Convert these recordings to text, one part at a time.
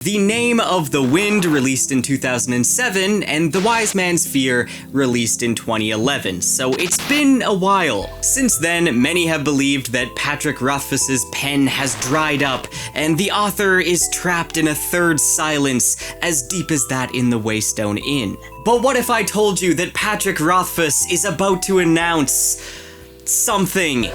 The Name of the Wind released in 2007, and The Wise Man's Fear released in 2011, so it's been a while. Since then, many have believed that Patrick Rothfuss's pen has dried up, and the author is trapped in a third silence as deep as that in the Waystone Inn. But what if I told you that Patrick Rothfuss is about to announce something?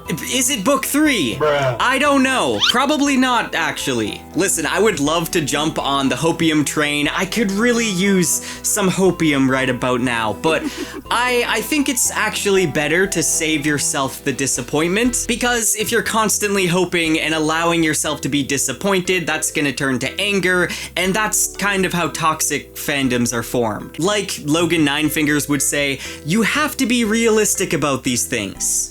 Is it book 3? Bruh. I don't know. Probably not, actually. Listen, I would love to jump on the hopium train. I could really use some hopium right about now, but I think it's actually better to save yourself the disappointment, because if you're constantly hoping and allowing yourself to be disappointed, that's gonna turn to anger, and that's kind of how toxic fandoms are formed. Like Logan Ninefingers would say, you have to be realistic about these things.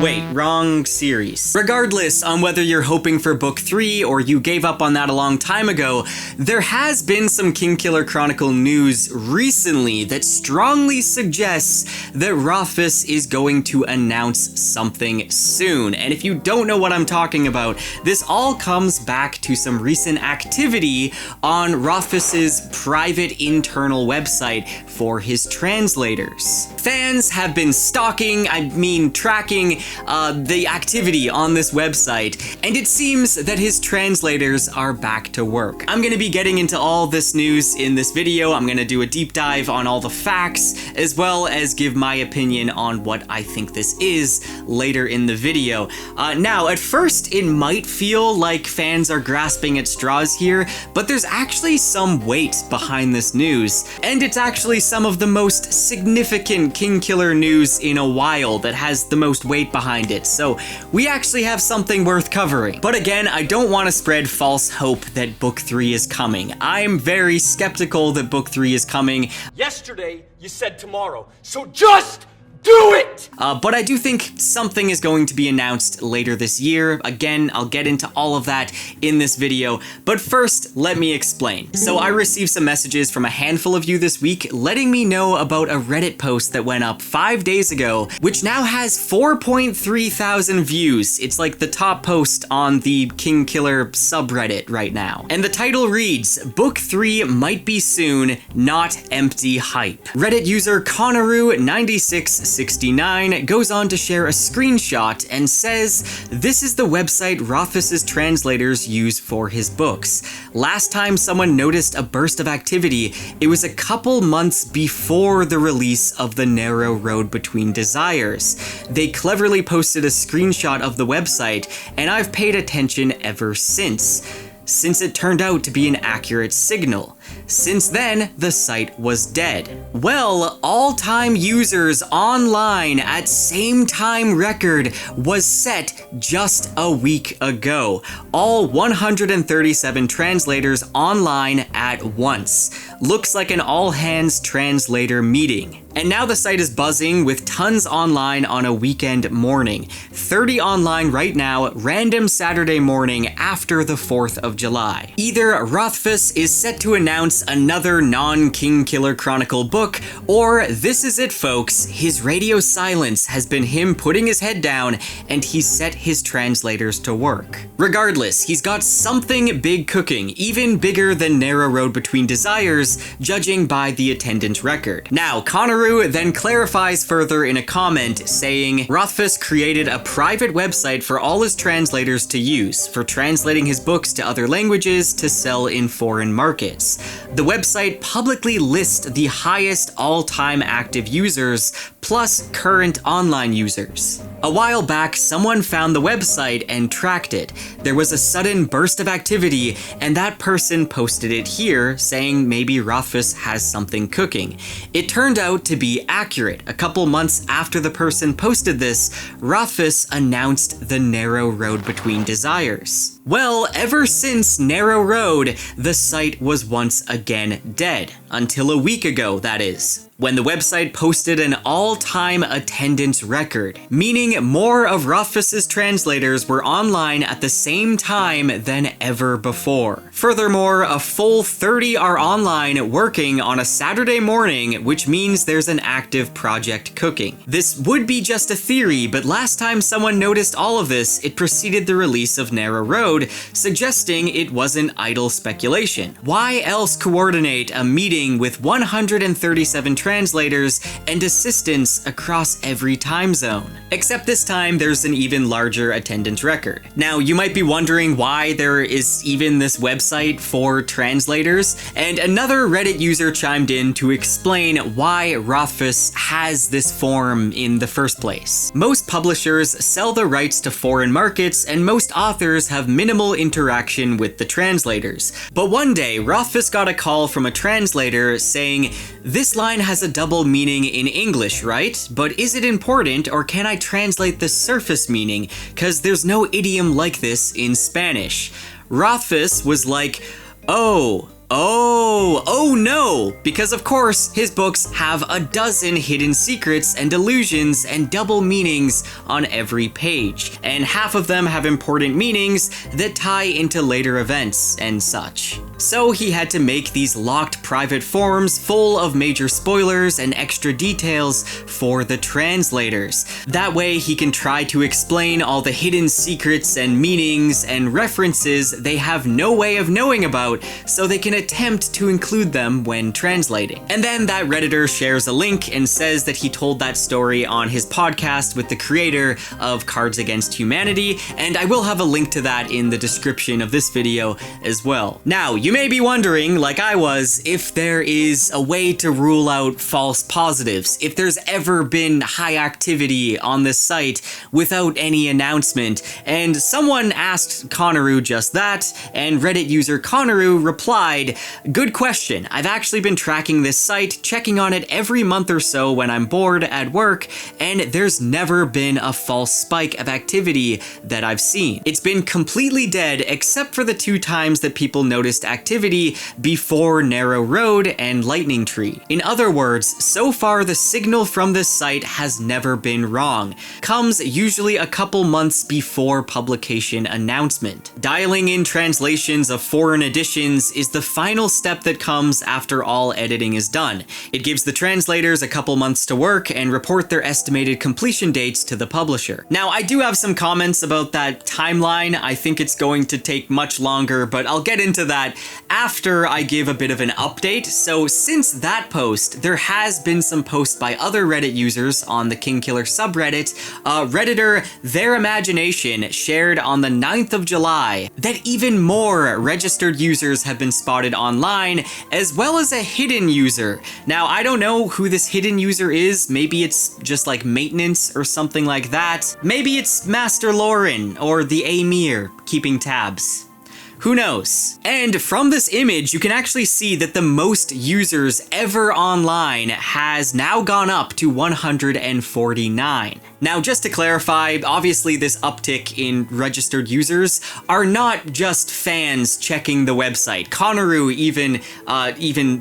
Wait, wrong series. Regardless on whether you're hoping for book 3 or you gave up on that a long time ago, there has been some Kingkiller Chronicle news recently that strongly suggests that Rothfuss is going to announce something soon. And if you don't know what I'm talking about, this all comes back to some recent activity on Rothfuss's private internal website for his translators. Fans have been tracking the activity on this website, and it seems that his translators are back to work. I'm gonna be getting into all this news in this video. I'm gonna do a deep dive on all the facts, as well as give my opinion on what I think this is later in the video. Now, at first, it might feel like fans are grasping at straws here, but there's actually some weight behind this news, and it's actually some of the most significant Kingkiller news in a while that has the most weight behind it, so we actually have something worth covering. But again, I don't want to spread false hope that book 3 is coming. I'm very skeptical that book 3 is coming. Yesterday, you said tomorrow, so just do it! But I do think something is going to be announced later this year. Again, I'll get into all of that in this video, but first, let me explain. So I received some messages from a handful of you this week letting me know about a Reddit post that went up 5 days ago, which now has 4.3 thousand views. It's like the top post on the Kingkiller subreddit right now. And the title reads, "Book 3 might be soon, not empty hype." Reddit user Conneru9669 goes on to share a screenshot and says, "This is the website Rothfuss's translators use for his books. Last time someone noticed a burst of activity, it was a couple months before the release of The Narrow Road Between Desires. They cleverly posted a screenshot of the website, and I've paid attention ever since it turned out to be an accurate signal. Since then, the site was dead." Well, all-time users online at same time record was set just a week ago. All 137 translators online at once. Looks like an all-hands translator meeting. And now the site is buzzing with tons online on a weekend morning. 30 online right now, random Saturday morning after the 4th of July. Either Rothfuss is set to announce another non-Kingkiller Chronicle book, or this is it, folks. His radio silence has been him putting his head down, and he's set his translators to work. Regardless, he's got something big cooking, even bigger than Narrow Road Between Desires, judging by the attendance record. Now, Conneru then clarifies further in a comment saying, "Rothfuss created a private website for all his translators to use, for translating his books to other languages to sell in foreign markets. The website publicly lists the highest all-time active users, plus current online users. A while back, someone found the website and tracked it. There was a sudden burst of activity, and that person posted it here, saying maybe Rothfuss has something cooking. It turned out to be accurate. A couple months after the person posted this, Rothfuss announced The Narrow Road Between Desires." Well, ever since Narrow Road, the site was once again dead. Until a week ago, that is. when the website posted an all-time attendance record, meaning more of Rothfuss's translators were online at the same time than ever before. Furthermore, a full 30 are online working on a Saturday morning, which means there's an active project cooking. This would be just a theory, but last time someone noticed all of this, it preceded the release of Narrow Road, suggesting it wasn't idle speculation. Why else coordinate a meeting with 137 translators and assistants across every time zone? Except this time there's an even larger attendance record. Now, you might be wondering why there is even this website for translators, and another Reddit user chimed in to explain why Rothfuss has this form in the first place. Most publishers sell the rights to foreign markets, and most authors have minimal interaction with the translators. But one day, Rothfuss got a call from a translator saying, "This line has a double meaning in English, right? But is it important, or can I translate the surface meaning? 'Cause there's no idiom like this in Spanish." Rothfuss was like, oh no, because of course his books have a dozen hidden secrets and allusions and double meanings on every page, and half of them have important meanings that tie into later events and such. So he had to make these locked private forums full of major spoilers and extra details for the translators. That way he can try to explain all the hidden secrets and meanings and references they have no way of knowing about, so they can attempt to include them when translating. And then that Redditor shares a link and says that he told that story on his podcast with the creator of Cards Against Humanity, and I will have a link to that in the description of this video as well. Now, you may be wondering, like I was, if there is a way to rule out false positives, if there's ever been high activity on this site without any announcement, and someone asked Conneru just that, and Reddit user Conneru replied, "Good question. I've actually been tracking this site, checking on it every month or so when I'm bored at work, and there's never been a false spike of activity that I've seen. It's been completely dead except for the 2 times that people noticed activity before Narrow Road and Lightning Tree. In other words, so far the signal from this site has never been wrong. Comes usually a couple months before publication announcement. Dialing in translations of foreign editions is the final step that comes after all editing is done. It gives the translators a couple months to work and report their estimated completion dates to the publisher." Now, I do have some comments about that timeline. I think it's going to take much longer, but I'll get into that after I give a bit of an update. So since that post, there has been some posts by other Reddit users on the Kingkiller subreddit. Redditor Their Imagination shared on the 9th of July that even more registered users have been spotted online, as well as a hidden user. Now, I don't know who this hidden user is. Maybe it's just like maintenance or something like that. Maybe it's Master Lauren or the Amir keeping tabs. Who knows? And from this image, you can actually see that the most users ever online has now gone up to 149. Now, just to clarify, obviously this uptick in registered users are not just fans checking the website. Conneru even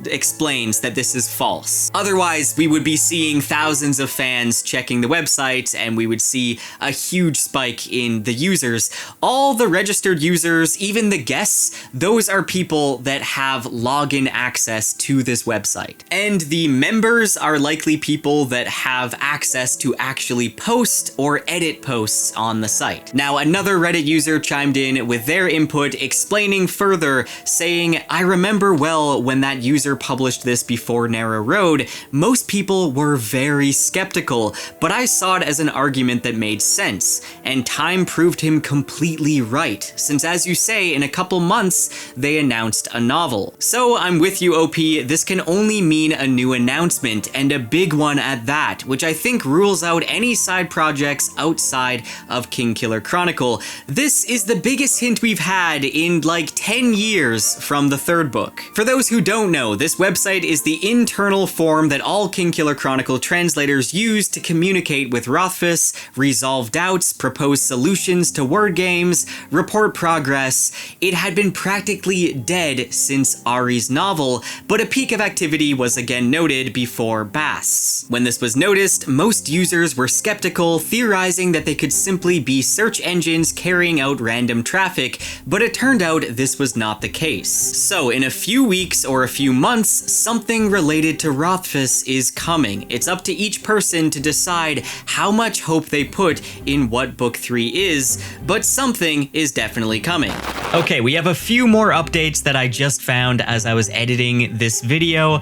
explains that this is false. Otherwise, we would be seeing thousands of fans checking the website, and we would see a huge spike in the users. All the registered users, even the guests, those are people that have login access to this website. And the members are likely people that have access to actually post or edit posts on the site. Now, another Reddit user chimed in with their input explaining further, saying, "I remember well when that user published this before Narrow Road, most people were very skeptical, but I saw it as an argument that made sense, and time proved him completely right, since as you say, in a couple months, they announced a novel." So I'm with you, OP, this can only mean a new announcement, and a big one at that, which I think rules out any side side projects outside of Kingkiller Chronicle. This is the biggest hint we've had in like 10 years from the third book. For those who don't know, this website is the internal form that all Kingkiller Chronicle translators use to communicate with Rothfuss, resolve doubts, propose solutions to word games, report progress. It had been practically dead since Ari's novel, but a peak of activity was again noted before Bast's. When this was noticed, most users were skeptical, theorizing that they could simply be search engines carrying out random traffic, but it turned out this was not the case. So in a few weeks or a few months, something related to Rothfuss is coming. It's up to each person to decide how much hope they put in what Book 3 is, but something is definitely coming. Okay, we have a few more updates that I just found as I was editing this video.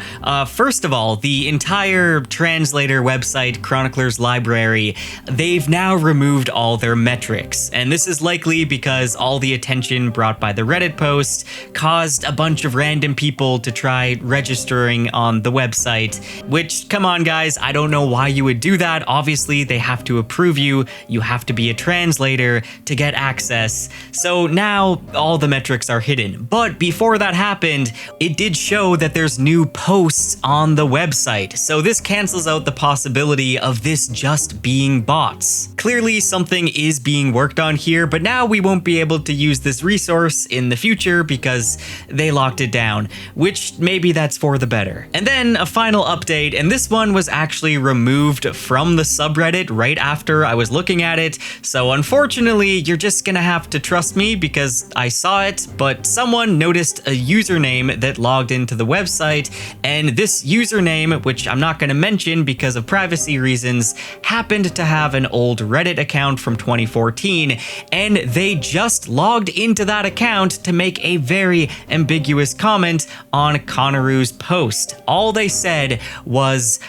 First of all, the entire translator website, Chronicler's Library, they've now removed all their metrics, and this is likely because all the attention brought by the Reddit post caused a bunch of random people to try registering on the website, which, come on guys, I don't know why you would do that. Obviously, they have to approve you. You have to be a translator to get access. So now all the metrics are hidden. But before that happened, it did show that there's new posts on the website. So this cancels out the possibility of this just being bots. Clearly something is being worked on here, but now we won't be able to use this resource in the future because they locked it down, which maybe that's for the better. And then a final update, and this one was actually removed from the subreddit right after I was looking at it. So unfortunately, you're just gonna have to trust me because I saw it, but someone noticed a username that logged into the website, and this username, which I'm not gonna mention because of privacy reasons, happened to have an old Reddit account from 2014, and they just logged into that account to make a very ambiguous comment on Conneru's post. All they said was,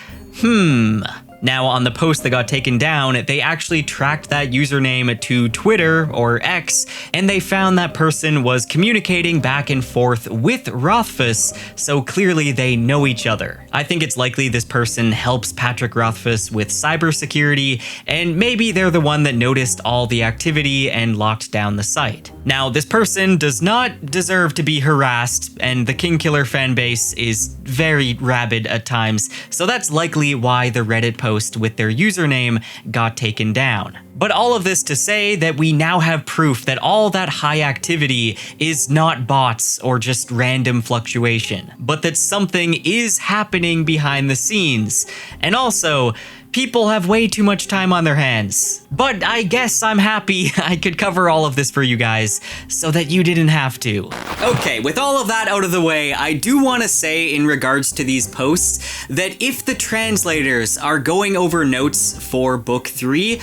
Now, on the post that got taken down, they actually tracked that username to Twitter, or X, and they found that person was communicating back and forth with Rothfuss, so clearly they know each other. I think it's likely this person helps Patrick Rothfuss with cybersecurity, and maybe they're the one that noticed all the activity and locked down the site. Now, this person does not deserve to be harassed, and the Kingkiller fanbase is very rabid at times, so that's likely why the Reddit post with their username got taken down. But all of this to say that we now have proof that all that high activity is not bots or just random fluctuation, but that something is happening behind the scenes. And also, people have way too much time on their hands. But I guess I'm happy I could cover all of this for you guys so that you didn't have to. Okay, with all of that out of the way, I do want to say in regards to these posts that if the translators are going over notes for Book 3,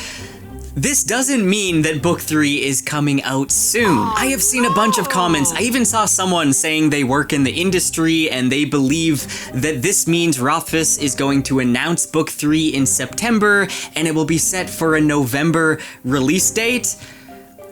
this doesn't mean that Book 3 is coming out soon. I have seen a bunch of comments. I even saw someone saying they work in the industry and they believe that this means Rothfuss is going to announce Book 3 in September and it will be set for a November release date.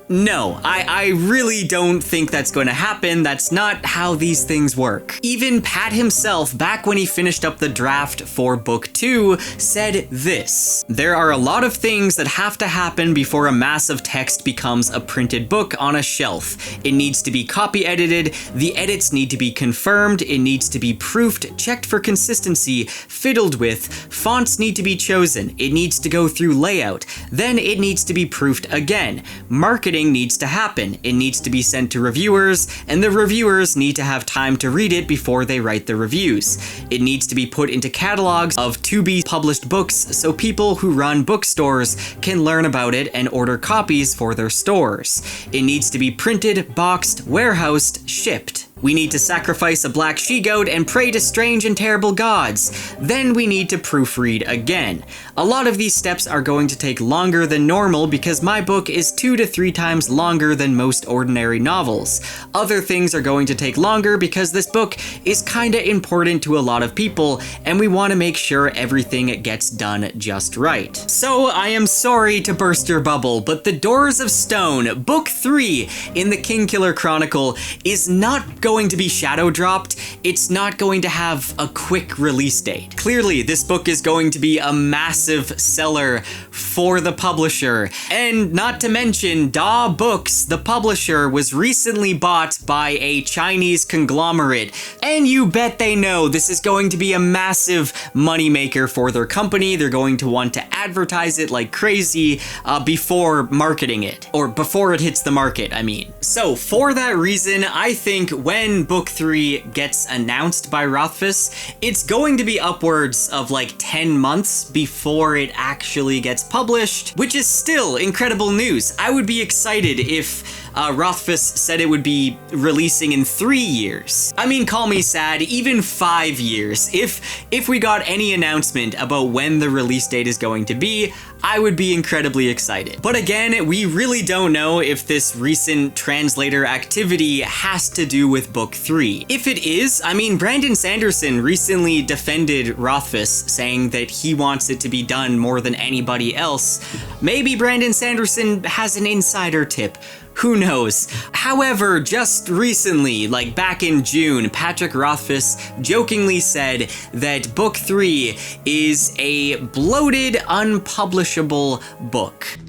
No, I really don't think that's going to happen. That's not how these things work. Even Pat himself, back when he finished up the draft for Book 2, said this: "There are a lot of things that have to happen before a mass of text becomes a printed book on a shelf. It needs to be copy edited, the edits need to be confirmed, it needs to be proofed, checked for consistency, fiddled with, fonts need to be chosen, it needs to go through layout, then it needs to be proofed again. Marketing needs to happen, it needs to be sent to reviewers, and the reviewers need to have time to read it before they write the reviews. It needs to be put into catalogs of to-be published books so people who run bookstores can learn about it and order copies for their stores. It needs to be printed, boxed, warehoused, shipped. We need to sacrifice a black she-goat and pray to strange and terrible gods. Then we need to proofread again. A lot of these steps are going to take longer than normal because my book is 2 to 3 times longer than most ordinary novels. Other things are going to take longer because this book is kinda important to a lot of people and we want to make sure everything gets done just right. So I am sorry to burst your bubble, but The Doors of Stone, Book 3 in the Kingkiller Chronicle is not going to be shadow dropped, it's not going to have a quick release date. Clearly, this book is going to be a massive seller for the publisher. And not to mention, Da Books, the publisher, was recently bought by a Chinese conglomerate. And you bet they know this is going to be a massive moneymaker for their company. They're going to want to advertise it like crazy before marketing it. Or before it hits the market, I mean. So for that reason, I think when book 3 gets announced by Rothfuss, it's going to be upwards of like 10 months before it actually gets published, which is still incredible news. I would be excited if Rothfuss said it would be releasing in 3 years. I mean, call me sad, even 5 years. If we got any announcement about when the release date is going to be, I would be incredibly excited. But again, we really don't know if this recent translator activity has to do with book 3. If it is, I mean, Brandon Sanderson recently defended Rothfuss, saying that he wants it to be done more than anybody else. Maybe Brandon Sanderson has an insider tip. Who knows? However, just recently, like back in June, Patrick Rothfuss jokingly said that book 3 is a bloated, unpublishable book.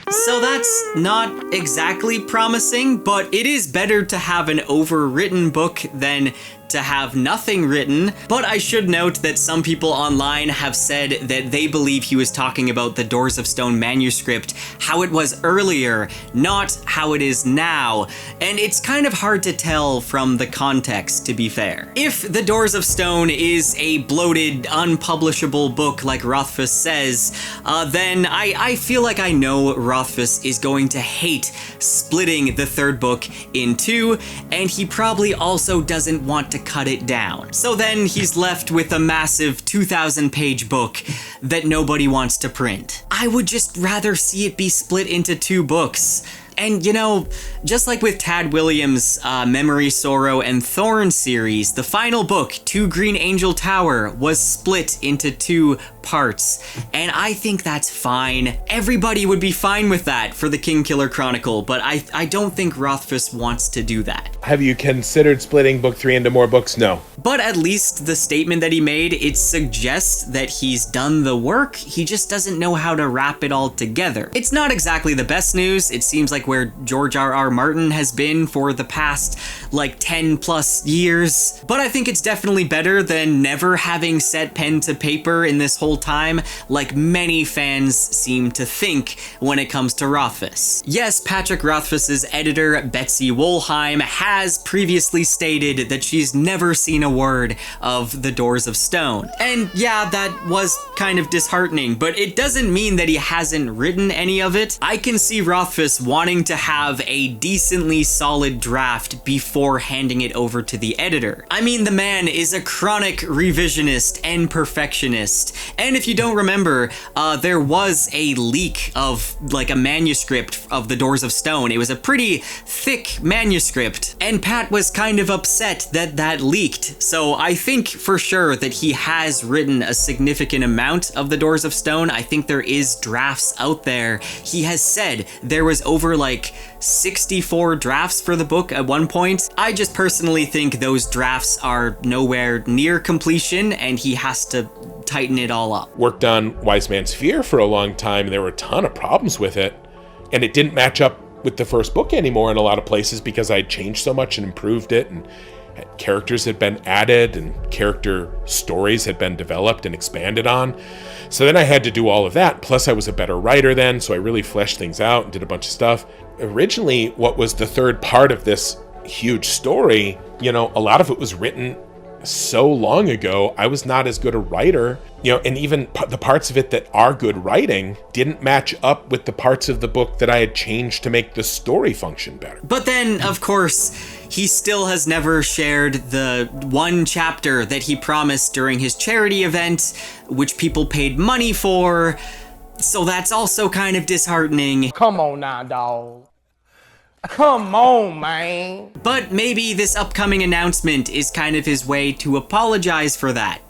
So that's not exactly promising, but it is better to have an overwritten book than to have nothing written. But I should note that some people online have said that they believe he was talking about the Doors of Stone manuscript, how it was earlier, not how it is now. And it's kind of hard to tell from the context, to be fair. If the Doors of Stone is a bloated, unpublishable book like Rothfuss says, then I feel like I know Rothfuss is going to hate splitting the third book in two, and he probably also doesn't want to cut it down. So then he's left with a massive 2,000-page book that nobody wants to print. I would just rather see it be split into 2 books. And you know, just like with Tad Williams' Memory, Sorrow, and Thorn series, the final book, 2 Green Angel Tower, was split into 2 parts. And I think that's fine. Everybody would be fine with that for the Kingkiller Chronicle, but I don't think Rothfuss wants to do that. Have you considered splitting book 3 into more books? No. But at least the statement that he made, it suggests that he's done the work, he just doesn't know how to wrap it all together. It's not exactly the best news. It seems like where George R.R. Martin has been for the past like 10 plus years. But I think it's definitely better than never having set pen to paper in this whole time, like many fans seem to think when it comes to Rothfuss. Yes, Patrick Rothfuss's editor, Betsy Wollheim, has previously stated that she's never seen a word of the Doors of Stone. And yeah, that was kind of disheartening, but it doesn't mean that he hasn't written any of it. I can see Rothfuss wanting to have a decently solid draft before handing it over to the editor. I mean, the man is a chronic revisionist and perfectionist. And if you don't remember, there was a leak of like a manuscript of the Doors of Stone. It was a pretty thick manuscript, and Pat was kind of upset that that leaked. So I think for sure that he has written a significant amount of the Doors of Stone. I think there is drafts out there. He has said there was over like 64 drafts for the book at one point. I just personally think those drafts are nowhere near completion, and he has to tighten it all up. Worked on Wise Man's Fear for a long time. There were a ton of problems with it, and it didn't match up with the first book anymore in a lot of places because I had changed so much and improved it, and characters had been added and character stories had been developed and expanded on. So then I had to do all of that. Plus I was a better writer then, so I really fleshed things out and did a bunch of stuff. Originally, what was the third part of this huge story, you know, a lot of it was written so long ago. I was not as good a writer, you know, and even the parts of it that are good writing didn't match up with the parts of the book that I had changed to make the story function better. But then, of course, he still has never shared the one chapter that he promised during his charity event, which people paid money for. So that's also kind of disheartening. Come on now, dawg. Come on, man. But maybe this upcoming announcement is kind of his way to apologize for that.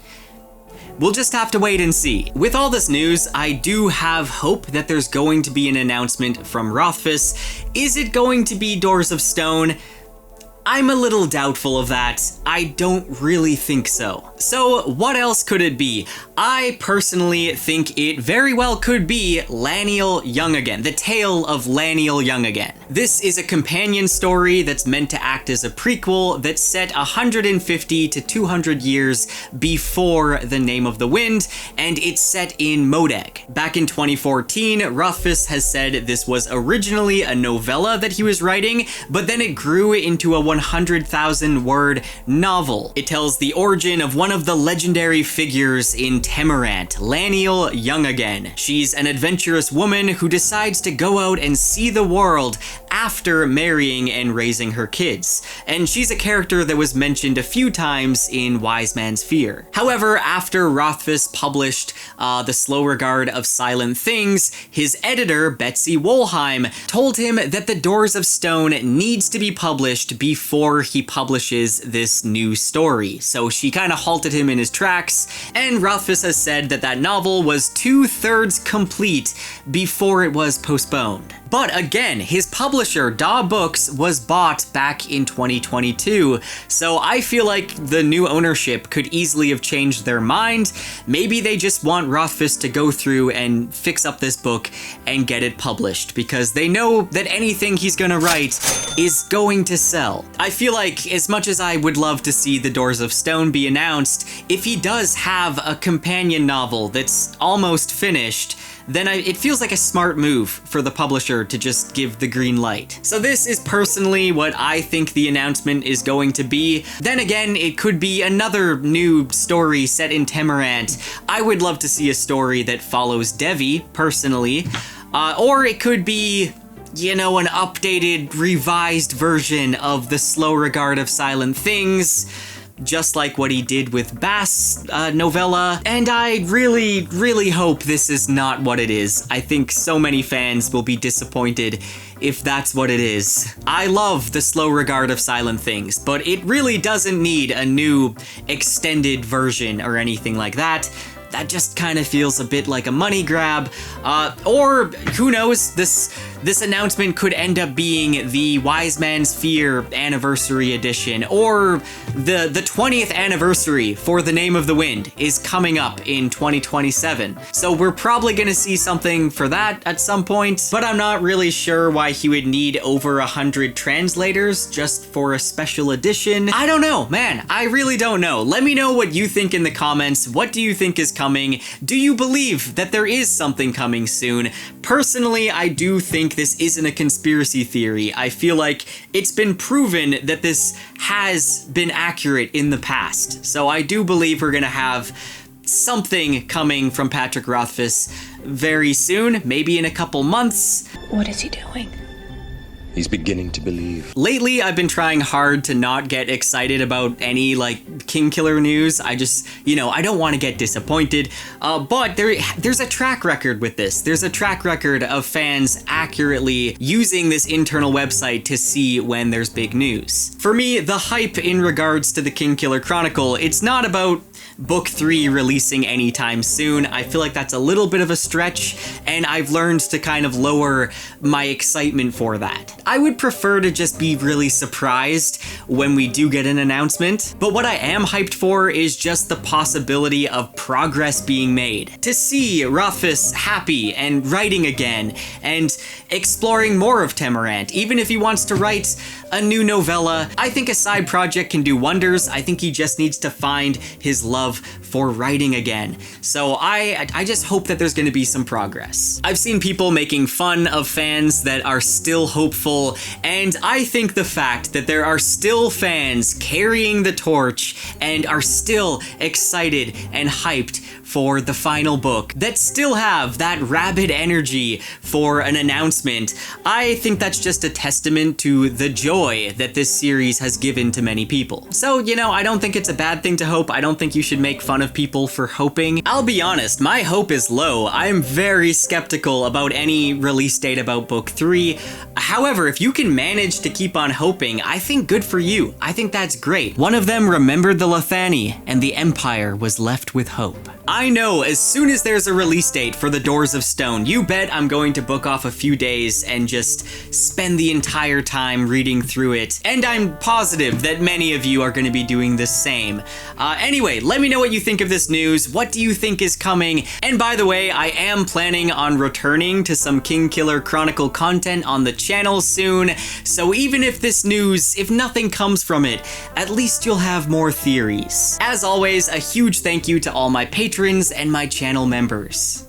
We'll just have to wait and see. With all this news, I do have hope that there's going to be an announcement from Rothfuss. Is it going to be Doors of Stone? I'm a little doubtful of that. I don't really think so. So what else could it be? I personally think it very well could be Laniel Young Again, the tale of Laniel Young Again. This is a companion story that's meant to act as a prequel that's set 150 to 200 years before The Name of the Wind, and it's set in Modeg. Back in 2014, Rothfuss has said this was originally a novella that he was writing, but then it grew into a 100,000 word novel. It tells the origin of one of the legendary figures in Temerant, Laniel Young Again. She's an adventurous woman who decides to go out and see the world after marrying and raising her kids. And she's a character that was mentioned a few times in Wise Man's Fear. However, after Rothfuss published The Slow Regard of Silent Things, his editor, Betsy Wolheim, told him that The Doors of Stone needs to be published before he publishes this new story. So she kind of halted him in his tracks, and Rothfuss has said that that novel was 2/3 complete before it was postponed. But again, his publisher, Daw Books, was bought back in 2022, so I feel like the new ownership could easily have changed their mind. Maybe they just want Rothfuss to go through and fix up this book and get it published, because they know that anything he's gonna write is going to sell. I feel like, as much as I would love to see The Doors of Stone be announced, if he does have a companion novel that's almost finished, then it feels like a smart move for the publisher to just give the green light. So this is personally what I think the announcement is going to be. Then again, it could be another new story set in Temerant. I would love to see a story that follows Devi, personally. Or it could be, you know, an updated, revised version of The Slow Regard of Silent Things, just like what he did with Bass' novella, and I really, really hope this is not what it is. I think so many fans will be disappointed if that's what it is. I love The Slow Regard of Silent Things, but it really doesn't need a new extended version or anything like that. That just kind of feels a bit like a money grab, or who knows, this announcement could end up being the Wise Man's Fear Anniversary Edition, or the 20th anniversary for The Name of the Wind is coming up in 2027. So we're probably gonna see something for that at some point, but I'm not really sure why he would need over 100 translators just for a special edition. I don't know, man, I really don't know. Let me know what you think in the comments. What do you think is coming? Do you believe that there is something coming soon? Personally, I do think this isn't a conspiracy theory. I feel like it's been proven that this has been accurate in the past. So I do believe we're gonna have something coming from Patrick Rothfuss very soon, maybe in a couple months. What is he doing? He's beginning to believe. Lately, I've been trying hard to not get excited about any, like, Kingkiller news. I just, you know, I don't want to get disappointed. But there's a track record with this. There's a track record of fans accurately using this internal website to see when there's big news. For me, the hype in regards to the Kingkiller Chronicle, it's not about Book 3 releasing anytime soon. I feel like that's a little bit of a stretch, and I've learned to kind of lower my excitement for that. I would prefer to just be really surprised when we do get an announcement, but what I am hyped for is just the possibility of progress being made. To see Rothfuss happy and writing again, and exploring more of Temerant, even if he wants to write a new novella. I think a side project can do wonders. I think he just needs to find his love for writing again. So I just hope that there's gonna be some progress. I've seen people making fun of fans that are still hopeful, and I think the fact that there are still fans carrying the torch and are still excited and hyped for the final book, that still have that rabid energy for an announcement, I think that's just a testament to the joy that this series has given to many people. So, you know, I don't think it's a bad thing to hope. I don't think you should make fun of people for hoping. I'll be honest, my hope is low. I'm very skeptical about any release date about Book 3. However, if you can manage to keep on hoping, I think good for you. I think that's great. One of them remembered the Lethani, and the Empire was left with hope. I know, as soon as there's a release date for The Doors of Stone, you bet I'm going to book off a few days and just spend the entire time reading through it, and I'm positive that many of you are going to be doing the same. Anyway, let me know what you think of this news. What do you think is coming? And by the way, I am planning on returning to some Kingkiller Chronicle content on the channel soon, so even if this news, if nothing comes from it, at least you'll have more theories. As always, a huge thank you to all my patrons and my channel members.